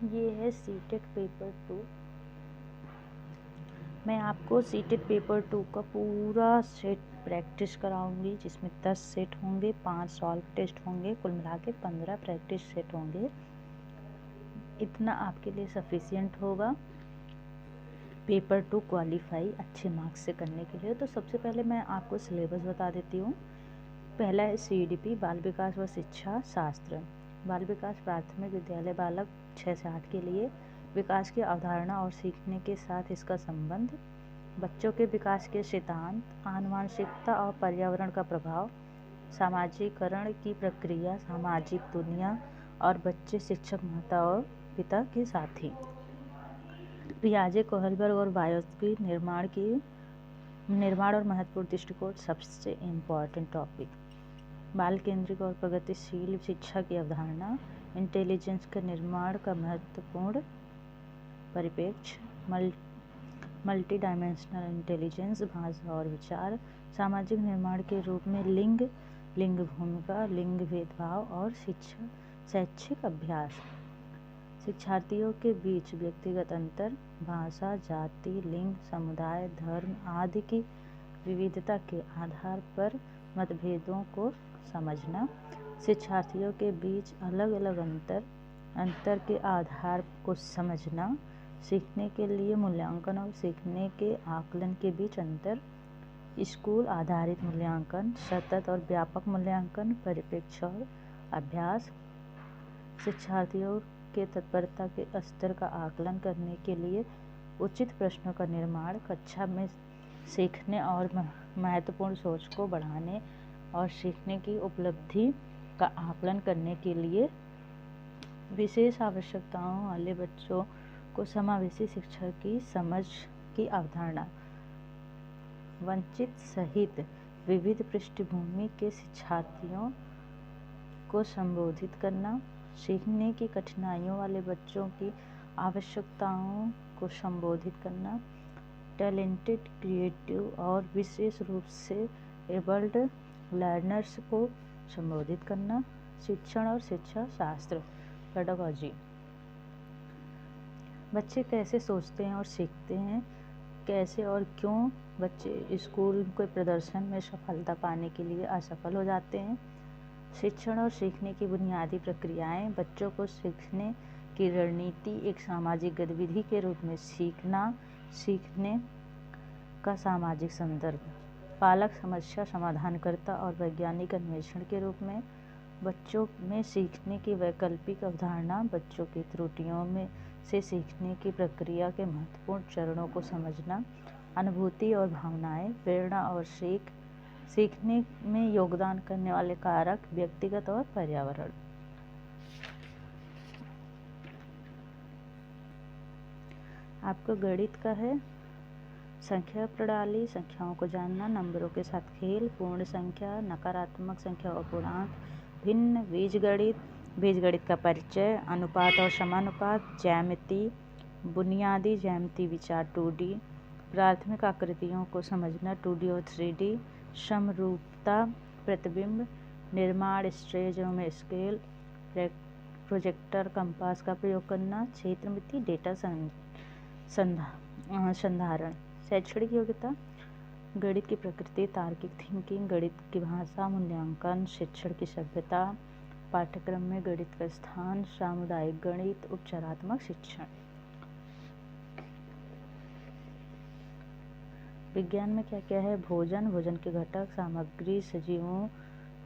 ये है CTET paper 2। मैं आपको सीटेट पेपर 2 का पूरा सेट प्रैक्टिस कराऊंगी, जिसमें 10 सेट होंगे, 5 सॉल्व टेस्ट होंगे, कुल मिला के 15 प्रैक्टिस सेट होंगे। इतना आपके लिए सफिशिएंट होगा पेपर 2 क्वालिफाई अच्छे मार्क्स से करने के लिए। तो सबसे पहले मैं आपको सिलेबस बता देती हूँ। पहला है CDP बाल विकास व शिक्षा शास्त्र। बाल विकास प्राथमिक विद्यालय बालक 6 से 8 के लिए विकास की अवधारणा और सीखने के साथ इसका संबंध, बच्चों के विकास के सिद्धांत, आनुवंशिकता और पर्यावरण का प्रभाव, सामाजिकरण की प्रक्रिया, सामाजिक दुनिया और बच्चे, शिक्षक, माता और पिता के साथी। पियाजे, कोहलबर्ग और बायोस्की निर्माण और महत्वपूर्ण दृष्टिकोण सबसे इम्पोर्टेंट टॉपिक। बाल केंद्रिक और प्रगतिशील शिक्षा की अवधारणा, इंटेलिजेंस के निर्माण का महत्वपूर्ण परिप्रेक्ष्य, मल्टी डायमेंशनल इंटेलिजेंस, भाषा और विचार, सामाजिक निर्माण के रूप में लिंग भूमिका, लिंग भेदभाव और शिक्षा, शैक्षिक अभ्यास, शिक्षार्थियों के बीच व्यक्तिगत अंतर, भाषा, जाति, लिंग, समुदाय, धर्म आदि की विविधता के आधार पर मतभेदों को समझना, शिक्षार्थियों के बीच अलग अलग अंतर के आधार को समझना, सीखने के लिए मूल्यांकन और सीखने के आकलन के बीच अंतर, स्कूल आधारित मूल्यांकन, सतत और व्यापक मूल्यांकन, परिप्रेक्ष्य और अभ्यास, शिक्षार्थियों के तत्परता के स्तर का आकलन करने के लिए उचित प्रश्नों का निर्माण, कक्षा में सीखने और महत्वपूर्ण सोच को बढ़ाने और सीखने की उपलब्धि का आकलन करने के लिए विशेष आवश्यकताओं वाले बच्चों को समावेशी शिक्षा की समझ की अवधारणा, वंचित सहित विविध पृष्ठभूमि के शिक्षार्थियों को संबोधित करना, सीखने की कठिनाइयों वाले बच्चों की आवश्यकताओं को संबोधित करना, टैलेंटेड, क्रिएटिव और विशेष रूप से एबल्ड लर्नर्स को संबोधित करना, शिक्षण और शिक्षा शास्त्र, पेडागोजी, बच्चे कैसे सोचते हैं और सीखते हैं, कैसे और क्यों बच्चे स्कूल के प्रदर्शन में सफलता पाने के लिए असफल हो जाते हैं, शिक्षण और सीखने की बुनियादी प्रक्रियाएं, बच्चों को सीखने की रणनीति, एक सामाजिक गतिविधि के रूप में सीखने का सामाजिक संदर्भ, पालक समस्या समाधानकर्ता और वैज्ञानिक अन्वेषण के रूप में, बच्चों में सीखने की वैकल्पिक अवधारणा, बच्चों की त्रुटियों में से सीखने की प्रक्रिया के महत्वपूर्ण चरणों को समझना, अनुभूति और भावनाएं, प्रेरणा और सीखने में योगदान करने वाले कारक, व्यक्तिगत और पर्यावरण। आपका गणित का है संख्या प्रणाली, संख्याओं को जानना, नंबरों के साथ खेल, पूर्ण संख्या, नकारात्मक संख्या और पूर्णांक, भिन्न, बीजगणित का परिचय, अनुपात और समानुपात, ज्यामिति, बुनियादी ज्यामिति विचार 2D, प्राथमिक आकृतियों को समझना 2D और 3D, समरूपता, प्रतिबिंब, निर्माण, स्ट्रेस एवं स्केल, प्रोजेक्टर, कंपास का प्रयोग करना, क्षेत्रमिति, डेटा संधारण, शैक्षणिक योग्यता, गणित की प्रकृति, तार्किक थिंकिंग, गणित की भाषा, मूल्यांकन, शिक्षण की सभ्यता, पाठ्यक्रम में गणित का स्थान, सामुदायिक गणित, उपचारात्मक शिक्षण। विज्ञान में क्या क्या है? भोजन के घटक, सामग्री, सजीवों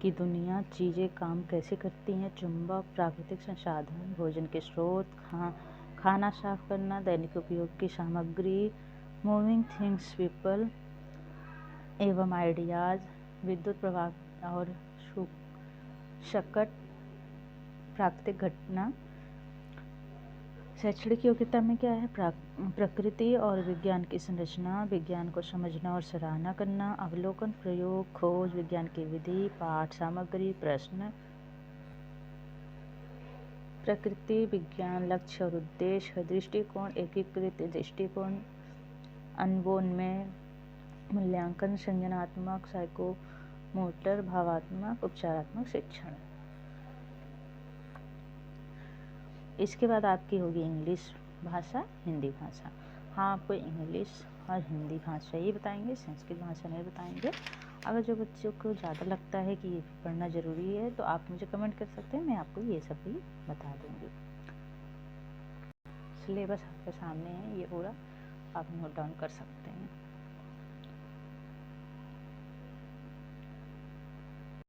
की दुनिया, चीज़ें काम कैसे करती हैं, चुंबक, प्राकृतिक संसाधन, भोजन के स्रोत, खाना साफ करना, दैनिक उपयोग की सामग्री, मूविंग थिंग्स, पीपल एवं आइडियाज, विद्युत प्रवाह और शकट, प्राकृतिक घटना। शैक्षणिक योग्यता में क्या है? प्रकृति और विज्ञान की संरचना, विज्ञान को समझना और सराहना करना, अवलोकन, प्रयोग, खोज, विज्ञान की विधि, पाठ सामग्री, प्रश्न। प्रकृति विज्ञान, लक्ष्य और उद्देश्य, दृष्टिकोण, एकीकृत दृष्टिकोण, अनुभवोन्मेष, मूल्यांकन, संज्ञानात्मक, इसके बाद आपकी होगी इंग्लिश भाषा, हिंदी भाषा। हाँ, आपको इंग्लिश और हिंदी भाषा ही बताएंगे, संस्कृत भाषा नहीं बताएंगे। अगर जो बच्चों को ज़्यादा लगता है कि ये पढ़ना ज़रूरी है तो आप मुझे कमेंट कर सकते हैं, मैं आपको ये सब भी बता दूँगी। सिलेबस आपके सामने है, ये पूरा आप नोट डाउन कर सकते हैं।